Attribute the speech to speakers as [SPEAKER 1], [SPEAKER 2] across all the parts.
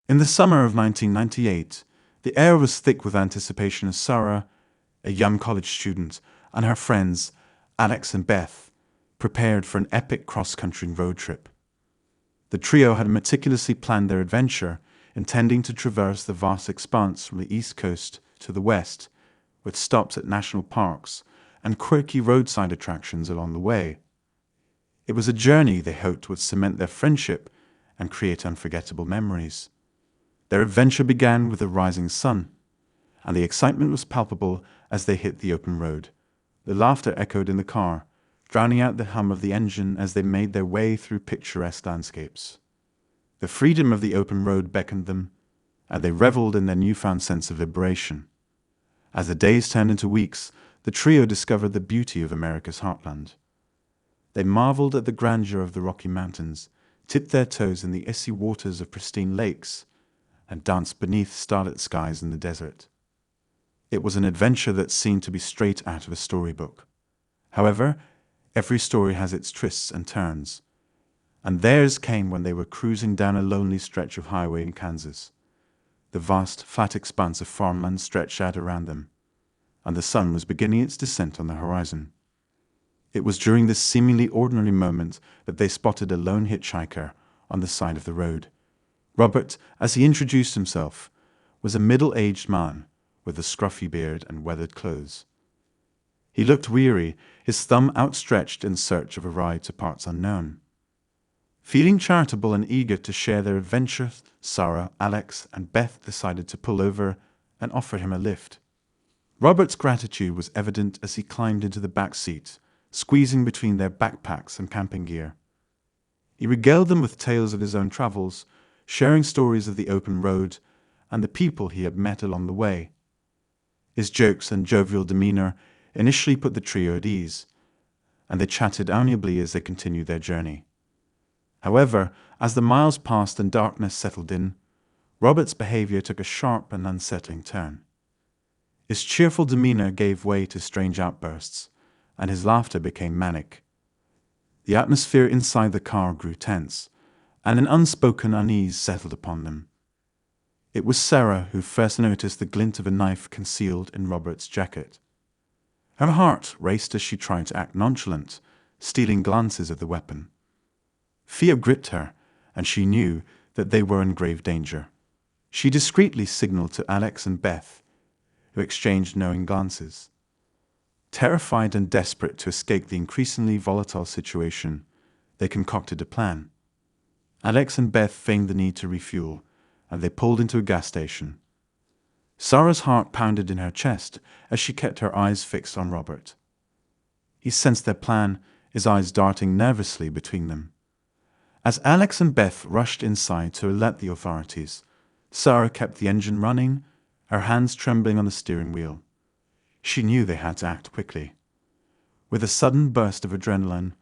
[SPEAKER 1] In the summer of 1998, the air was thick with anticipation as Sarah, a young college student, and her friends, Alex and Beth, prepared for an epic cross-country road trip. The trio had meticulously planned their adventure, intending to traverse the vast expanse from the east coast to the west, with stops at national parks and quirky roadside attractions along the way. It was a journey they hoped would cement their friendship and create unforgettable memories. Their adventure began with the rising sun, and the excitement was palpable as they hit the open road. The laughter echoed in the car, drowning out the hum of the engine as they made their way through picturesque landscapes. The freedom of the open road beckoned them, and they reveled in their newfound sense of liberation. As the days turned into weeks, the trio discovered the beauty of America's heartland. They marveled at the grandeur of the Rocky Mountains, tipped their toes in the icy waters of pristine lakes, and danced beneath starlit skies in the desert. It was an adventure that seemed to be straight out of a storybook. However, every story has its twists and turns, and theirs came when they were cruising down a lonely stretch of highway in Kansas. The vast, flat expanse of farmland stretched out around them, and the sun was beginning its descent on the horizon. It was during this seemingly ordinary moment that they spotted a lone hitchhiker on the side of the road. Robert, as he introduced himself, was a middle-aged man with a scruffy beard and weathered clothes. He looked weary, his thumb outstretched in search of a ride to parts unknown. Feeling charitable and eager to share their adventure, Sarah, Alex, and Beth decided to pull over and offer him a lift. Robert's gratitude was evident as he climbed into the back seat, squeezing between their backpacks and camping gear. He regaled them with tales of his own travels, sharing stories of the open road and the people he had met along the way. His jokes and jovial demeanor initially put the trio at ease, and they chatted amiably as they continued their journey. However, as the miles passed and darkness settled in, Robert's behavior took a sharp and unsettling turn. His cheerful demeanor gave way to strange outbursts, and his laughter became manic. The atmosphere inside the car grew tense, and an unspoken unease settled upon them. It was Sarah who first noticed the glint of a knife concealed in Robert's jacket. Her heart raced as she tried to act nonchalant, stealing glances at the weapon. Fear gripped her, and she knew that they were in grave danger. She discreetly signaled to Alex and Beth, who exchanged knowing glances. Terrified and desperate to escape the increasingly volatile situation, they concocted a plan. Alex and Beth feigned the need to refuel, and they pulled into a gas station. Sarah's heart pounded in her chest as she kept her eyes fixed on Robert. He sensed their plan, his eyes darting nervously between them. As Alex and Beth rushed inside to alert the authorities, Sarah kept the engine running, her hands trembling on the steering wheel. She knew they had to act quickly. With a sudden burst of adrenaline,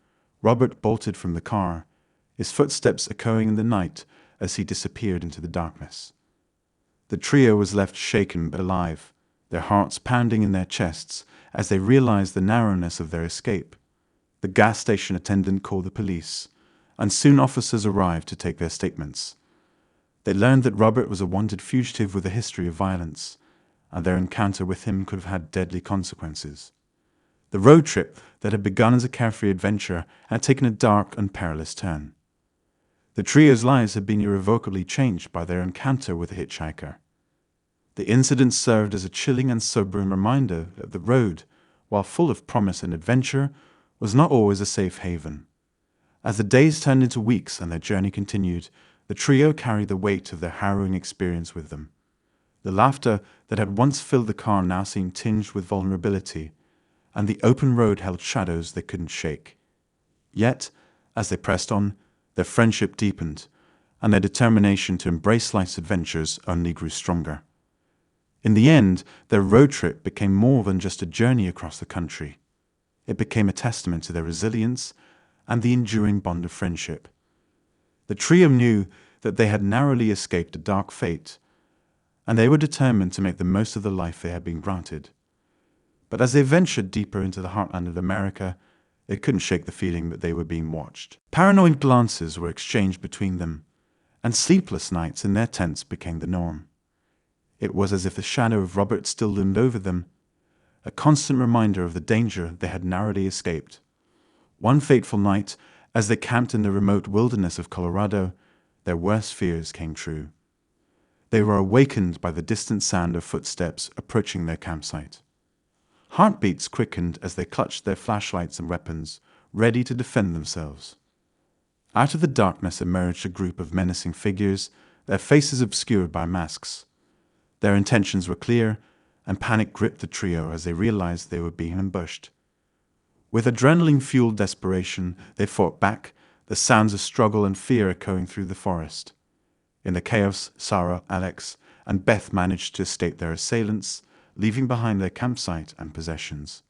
[SPEAKER 1] Robert bolted from the car, his footsteps echoing in the night as he disappeared into the darkness. The trio was left shaken but alive, their hearts pounding in their chests as they realized the narrowness of their escape. The gas station attendant called the police, and soon officers arrived to take their statements. They learned that Robert was a wanted fugitive with a history of violence, and their encounter with him could have had deadly consequences. The road trip that had begun as a carefree adventure had taken a dark and perilous turn. The trio's lives had been irrevocably changed by their encounter with a hitchhiker. The incident served as a chilling and sobering reminder that the road, while full of promise and adventure, was not always a safe haven. As the days turned into weeks and their journey continued, the trio carried the weight of their harrowing experience with them. The laughter that had once filled the car now seemed tinged with vulnerability, and the open road held shadows they couldn't shake. Yet, as they pressed on, their friendship deepened, and their determination to embrace life's adventures only grew stronger. In the end, their road trip became more than just a journey across the country. It became a testament to their resilience and the enduring bond of friendship. The trio knew that they had narrowly escaped a dark fate, and they were determined to make the most of the life they had been granted. But as they ventured deeper into the heartland of America, they couldn't shake the feeling that they were being watched. Paranoid glances were exchanged between them, and sleepless nights in their tents became the norm. It was as if the shadow of Robert still loomed over them, a constant reminder of the danger they had narrowly escaped. One fateful night, as they camped in the remote wilderness of Colorado, their worst fears came true. They were awakened by the distant sound of footsteps approaching their campsite. Heartbeats quickened as they clutched their flashlights and weapons, ready to defend themselves. Out of the darkness emerged a group of menacing figures, their faces obscured by masks. Their intentions were clear, and panic gripped the trio as they realized they were being ambushed. With adrenaline-fueled desperation, they fought back, the sounds of struggle and fear echoing through the forest. In the chaos, Sarah, Alex, and Beth managed to escape their assailants, leaving behind their campsite and possessions.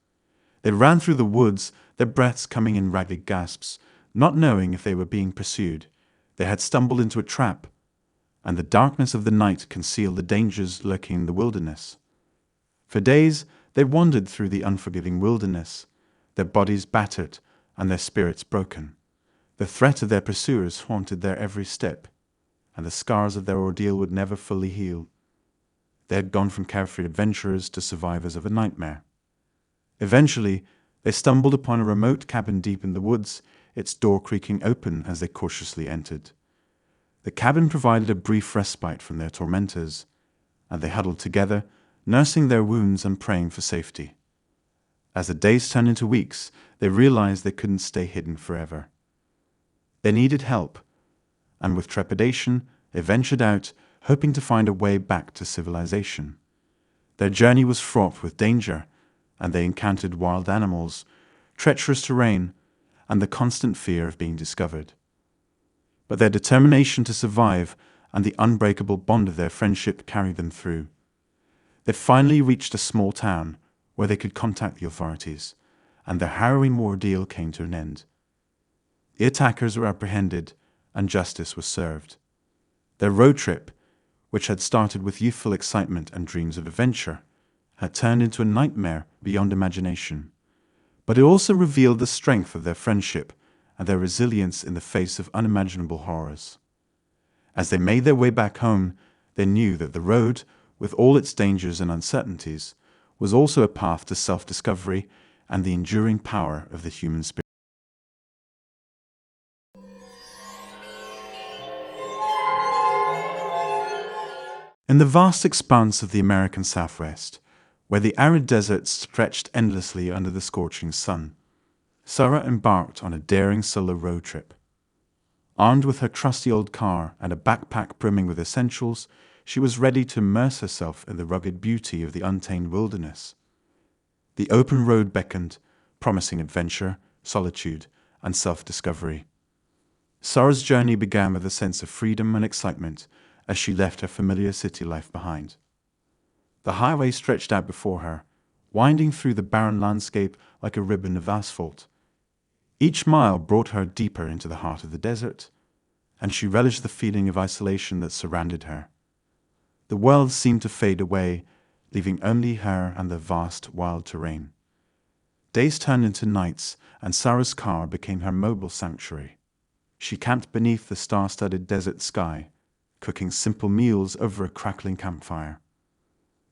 [SPEAKER 1] They ran through the woods, their breaths coming in ragged gasps, not knowing if they were being pursued. They had stumbled into a trap, and the darkness of the night concealed the dangers lurking in the wilderness. For days, they wandered through the unforgiving wilderness, their bodies battered and their spirits broken. The threat of their pursuers haunted their every step, and the scars of their ordeal would never fully heal. They had gone from carefree adventurers to survivors of a nightmare. Eventually, they stumbled upon a remote cabin deep in the woods, its door creaking open as they cautiously entered. The cabin provided a brief respite from their tormentors, and they huddled together, nursing their wounds and praying for safety. As the days turned into weeks, they realized they couldn't stay hidden forever. They needed help, and with trepidation, they ventured out, hoping to find a way back to civilization. Their journey was fraught with danger, and they encountered wild animals, treacherous terrain, and the constant fear of being discovered. But their determination to survive and the unbreakable bond of their friendship carried them through. They finally reached a small town where they could contact the authorities, and their harrowing ordeal came to an end. The attackers were apprehended, and justice was served. Their road trip, which had started with youthful excitement and dreams of adventure, had turned into a nightmare beyond imagination. But it also revealed the strength of their friendship and their resilience in the face of unimaginable horrors. As they made their way back home, they knew that the road, with all its dangers and uncertainties, was also a path to self-discovery and the enduring power of the human spirit. In the vast expanse of the American Southwest, where the arid desert stretched endlessly under the scorching sun, Sarah embarked on a daring solo road trip. Armed with her trusty old car and a backpack brimming with essentials, she was ready to immerse herself in the rugged beauty of the untamed wilderness. The open road beckoned, promising adventure, solitude, and self-discovery. Sarah's journey began with a sense of freedom and excitement as she left her familiar city life behind. The highway stretched out before her, winding through the barren landscape like a ribbon of asphalt. Each mile brought her deeper into the heart of the desert, and she relished the feeling of isolation that surrounded her. The world seemed to fade away, leaving only her and the vast wild terrain. Days turned into nights, and Sarah's car became her mobile sanctuary. She camped beneath the star-studded desert sky, cooking simple meals over a crackling campfire.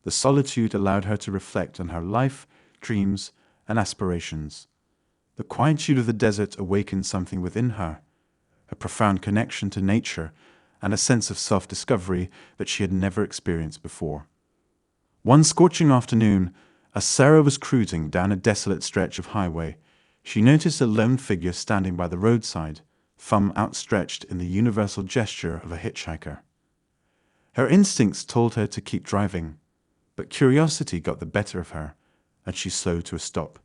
[SPEAKER 1] The solitude allowed her to reflect on her life, dreams, and aspirations. The quietude of the desert awakened something within her, a profound connection to nature and a sense of self-discovery that she had never experienced before. One scorching afternoon, as Sarah was cruising down a desolate stretch of highway, she noticed a lone figure standing by the roadside, thumb outstretched in the universal gesture of a hitchhiker. Her instincts told her to keep driving, but curiosity got the better of her, and she slowed to a stop.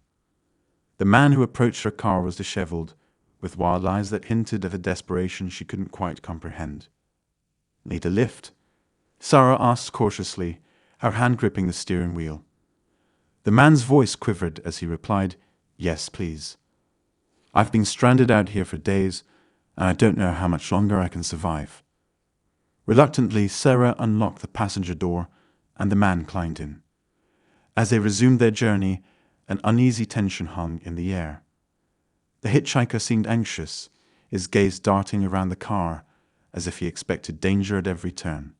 [SPEAKER 1] The man who approached her car was disheveled, with wild eyes that hinted at a desperation she couldn't quite comprehend. "Need a lift?" Sarah asked cautiously, her hand gripping the steering wheel. The man's voice quivered as he replied, "Yes, please. I've been stranded out here for days, and I don't know how much longer I can survive." Reluctantly, Sarah unlocked the passenger door, and the man climbed in. As they resumed their journey, an uneasy tension hung in the air. The hitchhiker seemed anxious, his gaze darting around the car, as if he expected danger at every turn.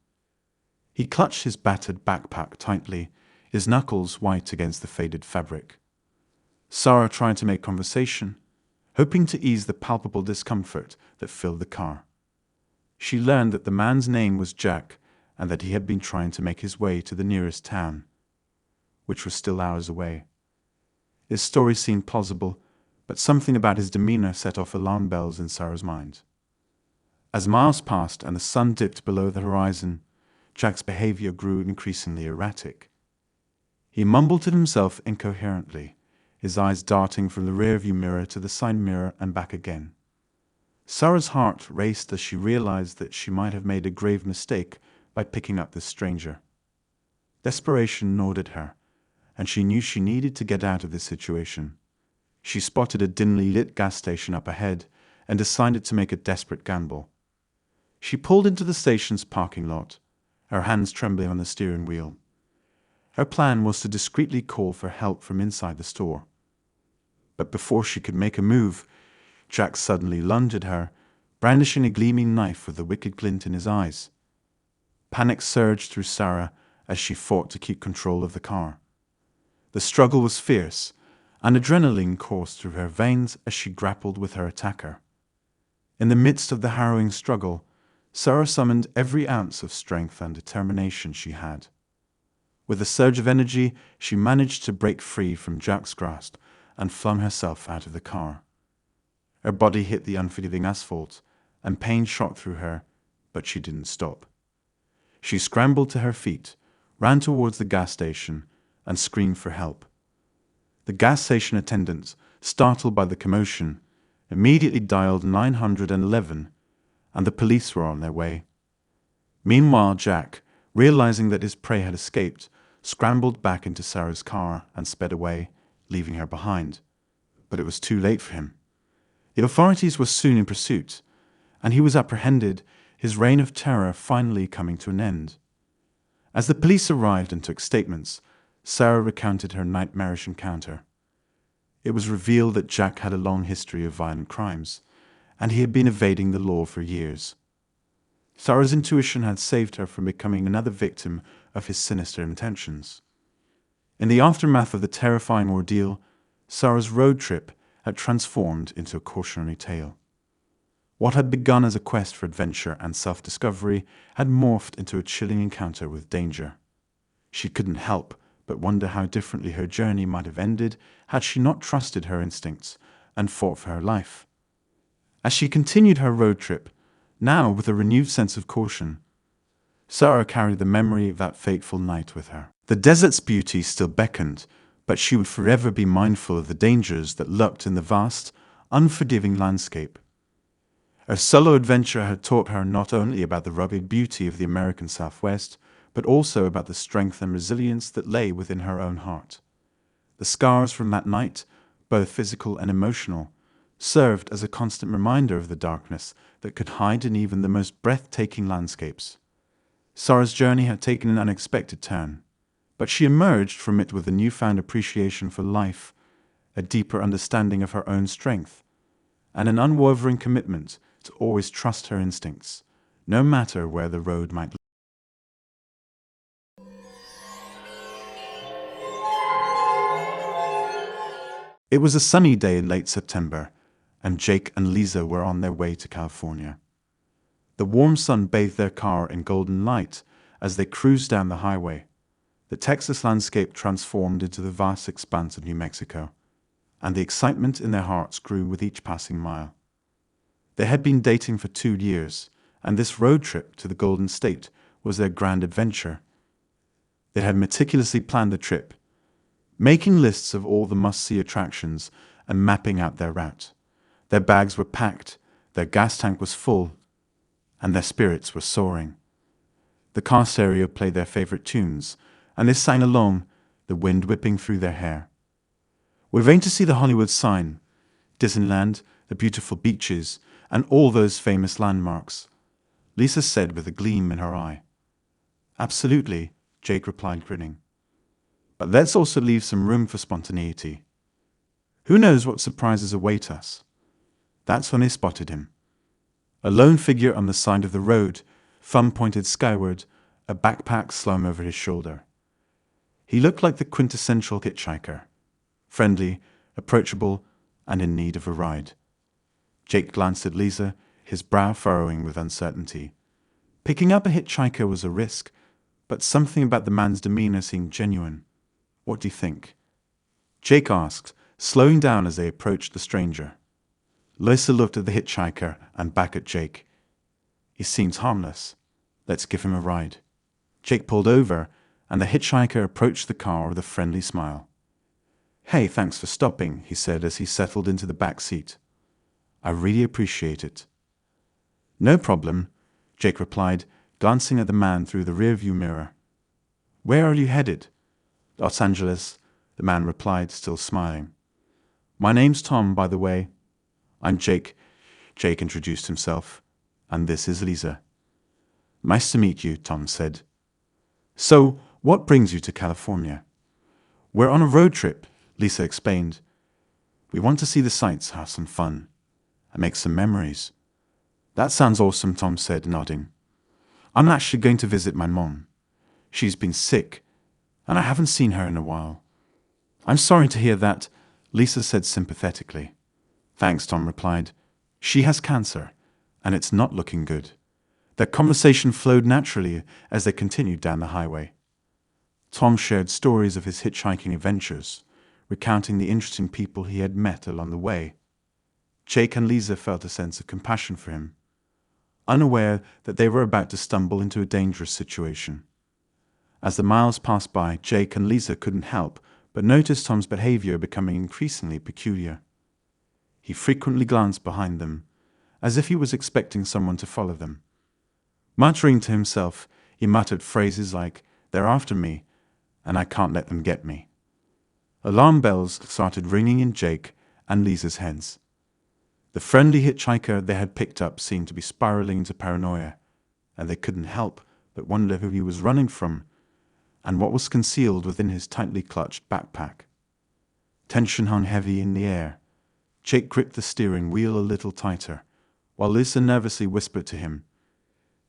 [SPEAKER 1] He clutched his battered backpack tightly, his knuckles white against the faded fabric. Sarah tried to make conversation, hoping to ease the palpable discomfort that filled the car. She learned that the man's name was Jack and that he had been trying to make his way to the nearest town, which was still hours away. His story seemed plausible, but something about his demeanor set off alarm bells in Sarah's mind. As miles passed and the sun dipped below the horizon, Jack's behavior grew increasingly erratic. He mumbled to himself incoherently, his eyes darting from the rearview mirror to the side mirror and back again. Sarah's heart raced as she realized that she might have made a grave mistake by picking up this stranger. Desperation gnawed at her, and she knew she needed to get out of this situation. She spotted a dimly lit gas station up ahead and decided to make a desperate gamble. She pulled into the station's parking lot, her hands trembling on the steering wheel. Her plan was to discreetly call for help from inside the store. But before she could make a move, Jack suddenly lunged at her, brandishing a gleaming knife with a wicked glint in his eyes. Panic surged through Sarah as she fought to keep control of the car. The struggle was fierce, and adrenaline coursed through her veins as she grappled with her attacker. In the midst of the harrowing struggle, Sarah summoned every ounce of strength and determination she had. With a surge of energy, she managed to break free from Jack's grasp and flung herself out of the car. Her body hit the unforgiving asphalt, and pain shot through her, but she didn't stop. She scrambled to her feet, ran towards the gas station, and screamed for help. The gas station attendants, startled by the commotion, immediately dialed 911, and the police were on their way. Meanwhile, Jack, realizing that his prey had escaped, scrambled back into Sarah's car and sped away, leaving her behind. But it was too late for him. The authorities were soon in pursuit, and he was apprehended, his reign of terror finally coming to an end. As the police arrived and took statements, Sarah recounted her nightmarish encounter. It was revealed that Jack had a long history of violent crimes, and he had been evading the law for years. Sarah's intuition had saved her from becoming another victim of his sinister intentions. In the aftermath of the terrifying ordeal, Sarah's road trip had transformed into a cautionary tale. What had begun as a quest for adventure and self-discovery had morphed into a chilling encounter with danger. She couldn't help but wonder how differently her journey might have ended had she not trusted her instincts and fought for her life. As she continued her road trip, now with a renewed sense of caution, Sarah carried the memory of that fateful night with her. The desert's beauty still beckoned, but she would forever be mindful of the dangers that lurked in the vast, unforgiving landscape. Her solo adventure had taught her not only about the rugged beauty of the American Southwest, but also about the strength and resilience that lay within her own heart. The scars from that night, both physical and emotional, served as a constant reminder of the darkness that could hide in even the most breathtaking landscapes. Sarah's journey had taken an unexpected turn, but she emerged from it with a newfound appreciation for life, a deeper understanding of her own strength, and an unwavering commitment to always trust her instincts, no matter where the road might lead. It was a sunny day in late September, and Jake and Lisa were on their way to California. The warm sun bathed their car in golden light as they cruised down the highway. The Texas landscape transformed into the vast expanse of New Mexico, and the excitement in their hearts grew with each passing mile. They had been dating for 2 years, and this road trip to the Golden State was their grand adventure. They had meticulously planned the trip, making lists of all the must-see attractions and mapping out their route. Their bags were packed, their gas tank was full, and their spirits were soaring. The car stereo played their favorite tunes, and they sang along, the wind whipping through their hair. "We're going to see the Hollywood sign, Disneyland, the beautiful beaches, and all those famous landmarks," Lisa said with a gleam in her eye. "Absolutely," Jake replied, grinning. "But let's also leave some room for spontaneity. Who knows what surprises await us?" That's when they spotted him. A lone figure on the side of the road, thumb pointed skyward, a backpack slung over his shoulder. He looked like the quintessential hitchhiker, friendly, approachable, and in need of a ride. Jake glanced at Lisa, his brow furrowing with uncertainty. Picking up a hitchhiker was a risk, but something about the man's demeanor seemed genuine. "What do you think?" Jake asked, slowing down as they approached the stranger. Lisa looked at the hitchhiker and back at Jake. "He seems harmless. Let's give him a ride." Jake pulled over, and the hitchhiker approached the car with a friendly smile. "Hey, thanks for stopping," he said as he settled into the back seat. "I really appreciate it." "No problem," Jake replied, glancing at the man through the rearview mirror. "Where are you headed?" "Los Angeles," the man replied, still smiling. "My name's Tom, by the way." "I'm Jake," Jake introduced himself. "And this is Lisa." "Nice to meet you," Tom said. "So, what brings you to California?" "We're on a road trip," Lisa explained. "We want to see the sights, have some fun, and make some memories." "That sounds awesome," Tom said, nodding. "I'm actually going to visit my mom. She's been sick, and I haven't seen her in a while." "I'm sorry to hear that," Lisa said sympathetically. "Thanks," Tom replied. "She has cancer, and it's not looking good." Their conversation flowed naturally as they continued down the highway. Tom shared stories of his hitchhiking adventures, recounting the interesting people he had met along the way. Jake and Lisa felt a sense of compassion for him, unaware that they were about to stumble into a dangerous situation. As the miles passed by, Jake and Lisa couldn't help but notice Tom's behavior becoming increasingly peculiar. He frequently glanced behind them, as if he was expecting someone to follow them. Muttering to himself, he muttered phrases like, "They're after me, and I can't let them get me." Alarm bells started ringing in Jake and Lisa's heads. The friendly hitchhiker they had picked up seemed to be spiraling into paranoia, and they couldn't help but wonder who he was running from and what was concealed within his tightly clutched backpack. Tension hung heavy in the air. Jake gripped the steering wheel a little tighter, while Lisa nervously whispered to him,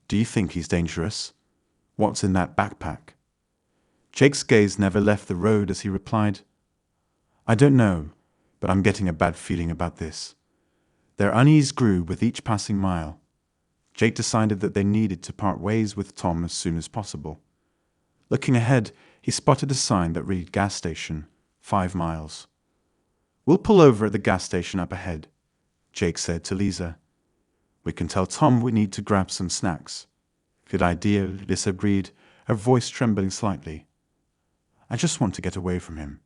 [SPEAKER 1] "Do you think he's dangerous? What's in that backpack?" Jake's gaze never left the road as he replied, "I don't know, but I'm getting a bad feeling about this." Their unease grew with each passing mile. Jake decided that they needed to part ways with Tom as soon as possible. Looking ahead, he spotted a sign that read "Gas Station, 5 miles." "We'll pull over at the gas station up ahead," Jake said to Lisa. "We can tell Tom we need to grab some snacks." "Good idea," Lisa agreed, her voice trembling slightly. "I just want to get away from him."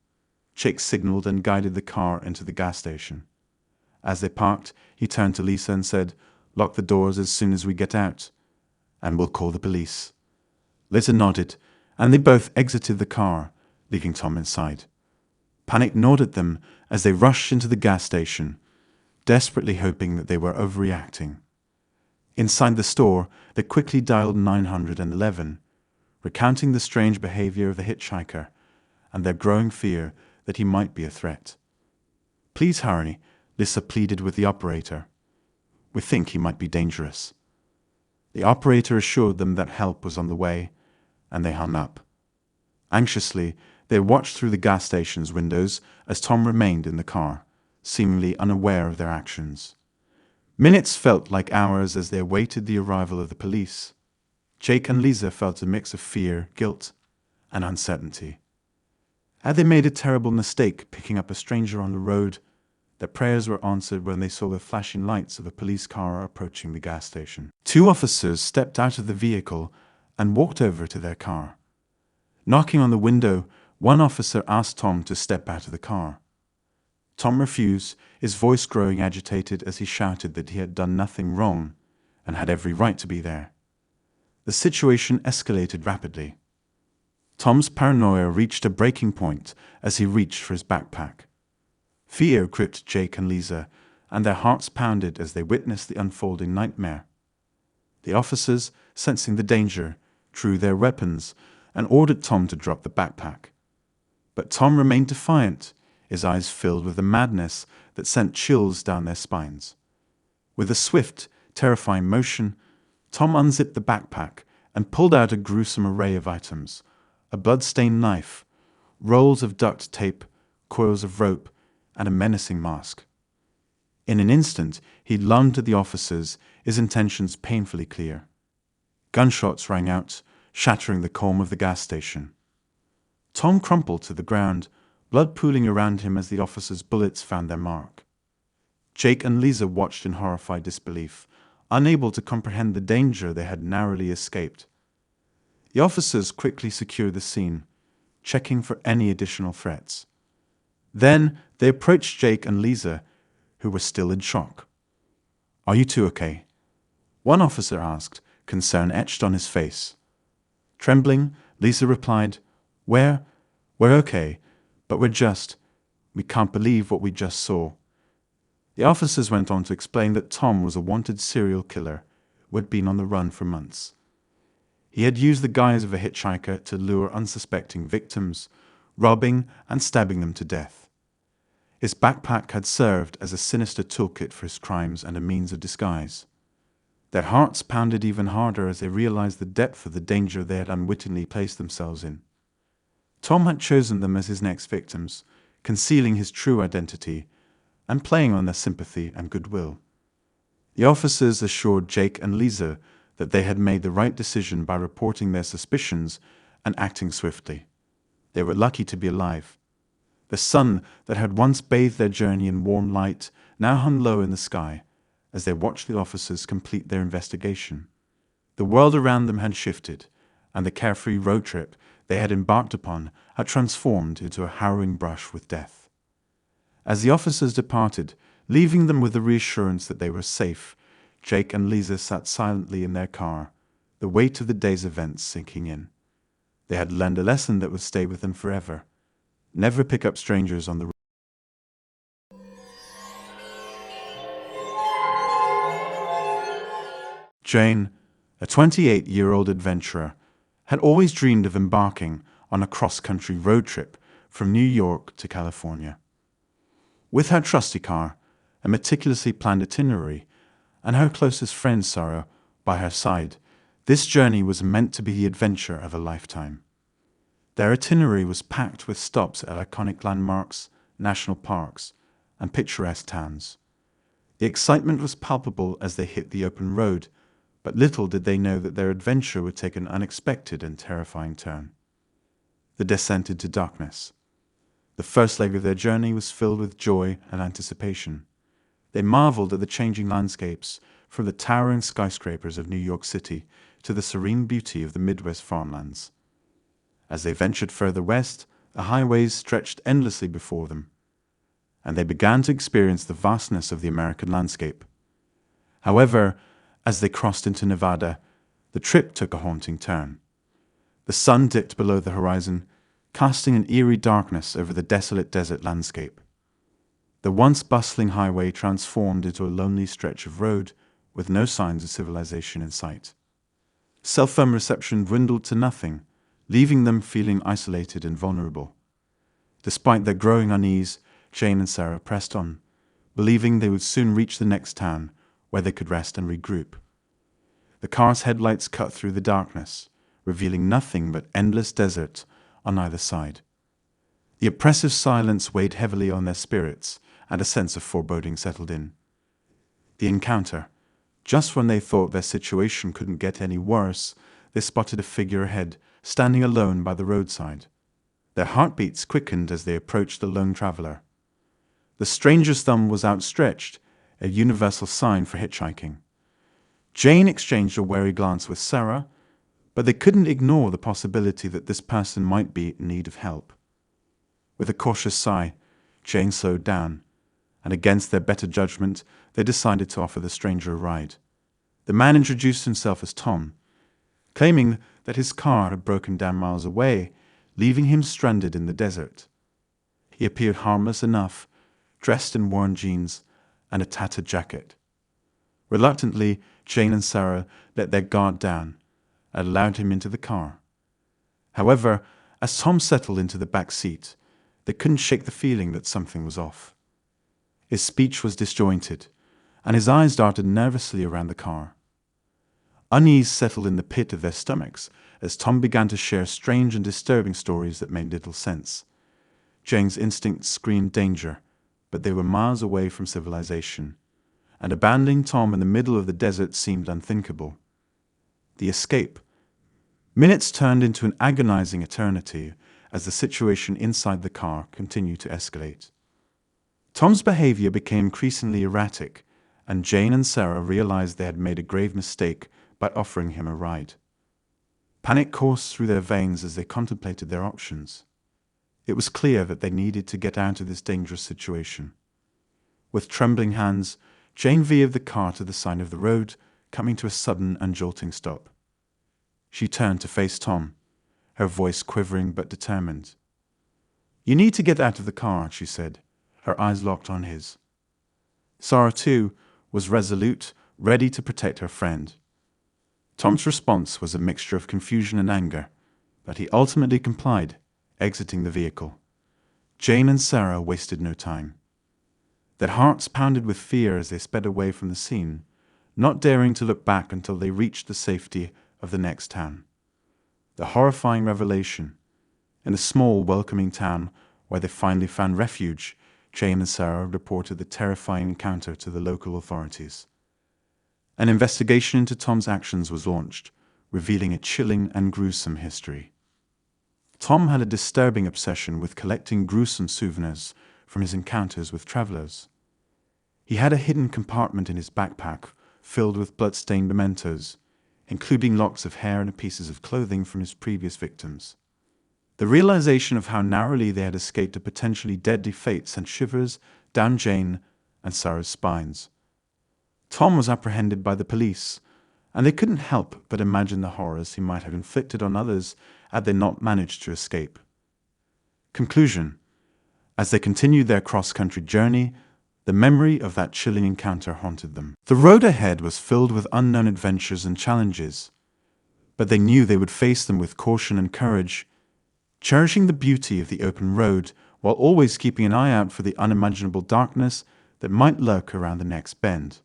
[SPEAKER 1] Jake signaled and guided the car into the gas station. As they parked, he turned to Lisa and said, "Lock the doors as soon as we get out, and we'll call the police." Lisa nodded, and they both exited the car, leaving Tom inside. Panic gnawed at them as they rushed into the gas station, desperately hoping that they were overreacting. Inside the store, they quickly dialed 911, recounting the strange behavior of the hitchhiker and their growing fear that he might be a threat. "Please hurry," Lisa pleaded with the operator. "We think he might be dangerous." The operator assured them that help was on the way, and they hung up. Anxiously, they watched through the gas station's windows as Tom remained in the car, seemingly unaware of their actions. Minutes felt like hours as they awaited the arrival of the police. Jake and Lisa felt a mix of fear, guilt, and uncertainty. Had they made a terrible mistake picking up a stranger on the road? Their prayers were answered when they saw the flashing lights of a police car approaching the gas station. 2 officers stepped out of the vehicle and walked over to their car. Knocking on the window, one officer asked Tom to step out of the car. Tom refused, his voice growing agitated as he shouted that he had done nothing wrong and had every right to be there. The situation escalated rapidly. Tom's paranoia reached a breaking point as he reached for his backpack. Fear gripped Jake and Lisa, and their hearts pounded as they witnessed the unfolding nightmare. The officers, sensing the danger, drew their weapons and ordered Tom to drop the backpack. But Tom remained defiant, his eyes filled with a madness that sent chills down their spines. With a swift, terrifying motion, Tom unzipped the backpack and pulled out a gruesome array of items: a blood-stained knife, rolls of duct tape, coils of rope, and a menacing mask. In an instant, he lunged at the officers, his intentions painfully clear. Gunshots rang out, shattering the calm of the gas station. Tom crumpled to the ground, blood pooling around him as the officers' bullets found their mark. Jake and Lisa watched in horrified disbelief, unable to comprehend the danger they had narrowly escaped. The officers quickly secured the scene, checking for any additional threats. Then they approached Jake and Lisa, who were still in shock. "Are you two okay?" one officer asked, concern etched on his face. Trembling, Lisa replied, We're okay, but we can't believe what we just saw." The officers went on to explain that Tom was a wanted serial killer who had been on the run for months. He had used the guise of a hitchhiker to lure unsuspecting victims, robbing and stabbing them to death. His backpack had served as a sinister toolkit for his crimes and a means of disguise. Their hearts pounded even harder as they realized the depth of the danger they had unwittingly placed themselves in. Tom had chosen them as his next victims, concealing his true identity and playing on their sympathy and goodwill. The officers assured Jake and Lisa that they had made the right decision by reporting their suspicions and acting swiftly. They were lucky to be alive. The sun that had once bathed their journey in warm light now hung low in the sky as they watched the officers complete their investigation. The world around them had shifted, and the carefree road trip they had embarked upon had transformed into a harrowing brush with death. As the officers departed, leaving them with the reassurance that they were safe, Jake and Lisa sat silently in their car, the weight of the day's events sinking in. They had learned a lesson that would stay with them forever. Never pick up strangers on the road. Jane, a 28-year-old adventurer, had always dreamed of embarking on a cross-country road trip from New York to California. With her trusty car, a meticulously planned itinerary, and her closest friend Sarah by her side, this journey was meant to be the adventure of a lifetime. Their itinerary was packed with stops at iconic landmarks, national parks, and picturesque towns. The excitement was palpable as they hit the open road, but little did they know that their adventure would take an unexpected and terrifying turn. The descent into darkness. The first leg of their journey was filled with joy and anticipation. They marveled at the changing landscapes, from the towering skyscrapers of New York City to the serene beauty of the Midwest farmlands. As they ventured further west, the highways stretched endlessly before them, and they began to experience the vastness of the American landscape. However, as they crossed into Nevada, the trip took a haunting turn. The sun dipped below the horizon, casting an eerie darkness over the desolate desert landscape. The once bustling highway transformed into a lonely stretch of road with no signs of civilization in sight. Cell phone reception dwindled to nothing, leaving them feeling isolated and vulnerable. Despite their growing unease, Jane and Sarah pressed on, believing they would soon reach the next town where they could rest and regroup. The car's headlights cut through the darkness, revealing nothing but endless desert on either side. The oppressive silence weighed heavily on their spirits, and a sense of foreboding settled in. The encounter. Just when they thought their situation couldn't get any worse, they spotted a figure ahead, standing alone by the roadside. Their heartbeats quickened as they approached the lone traveler. The stranger's thumb was outstretched, a universal sign for hitchhiking. Jane exchanged a wary glance with Sarah, but they couldn't ignore the possibility that this person might be in need of help. With a cautious sigh, Jane slowed down, and against their better judgment, they decided to offer the stranger a ride. The man introduced himself as Tom, claiming that his car had broken down miles away, leaving him stranded in the desert. He appeared harmless enough, dressed in worn jeans and a tattered jacket. Reluctantly, Jane and Sarah let their guard down and allowed him into the car. However, as Tom settled into the back seat, they couldn't shake the feeling that something was off. His speech was disjointed, and his eyes darted nervously around the car. Unease settled in the pit of their stomachs as Tom began to share strange and disturbing stories that made little sense. Jane's instincts screamed danger, but they were miles away from civilization, and abandoning Tom in the middle of the desert seemed unthinkable. The escape. Minutes turned into an agonizing eternity as the situation inside the car continued to escalate. Tom's behavior became increasingly erratic, and Jane and Sarah realized they had made a grave mistake by offering him a ride. Panic coursed through their veins as they contemplated their options. It was clear that they needed to get out of this dangerous situation. With trembling hands, Jane veered the car to the side of the road, coming to a sudden and jolting stop. She turned to face Tom, her voice quivering but determined. "You need to get out of the car," she said, her eyes locked on his. Sarah, too, was resolute, ready to protect her friend. Tom's response was a mixture of confusion and anger, but he ultimately complied, exiting the vehicle. Jane and Sarah wasted no time. Their hearts pounded with fear as they sped away from the scene, not daring to look back until they reached the safety of the next town. The horrifying revelation. In a small, welcoming town where they finally found refuge, Jane and Sarah reported the terrifying encounter to the local authorities. An investigation into Tom's actions was launched, revealing a chilling and gruesome history. Tom had a disturbing obsession with collecting gruesome souvenirs from his encounters with travelers. He had a hidden compartment in his backpack filled with blood-stained mementos, including locks of hair and pieces of clothing from his previous victims. The realization of how narrowly they had escaped a potentially deadly fate sent shivers down Jane and Sarah's spines. Tom was apprehended by the police, and they couldn't help but imagine the horrors he might have inflicted on others had they not managed to escape. Conclusion. As they continued their cross-country journey, the memory of that chilling encounter haunted them. The road ahead was filled with unknown adventures and challenges, but they knew they would face them with caution and courage, cherishing the beauty of the open road while always keeping an eye out for the unimaginable darkness that might lurk around the next bend.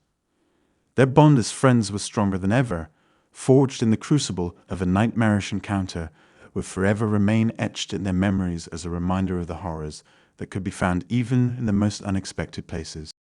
[SPEAKER 1] Their bond as friends was stronger than ever, forged in the crucible of a nightmarish encounter, would forever remain etched in their memories as a reminder of the horrors that could be found even in the most unexpected places.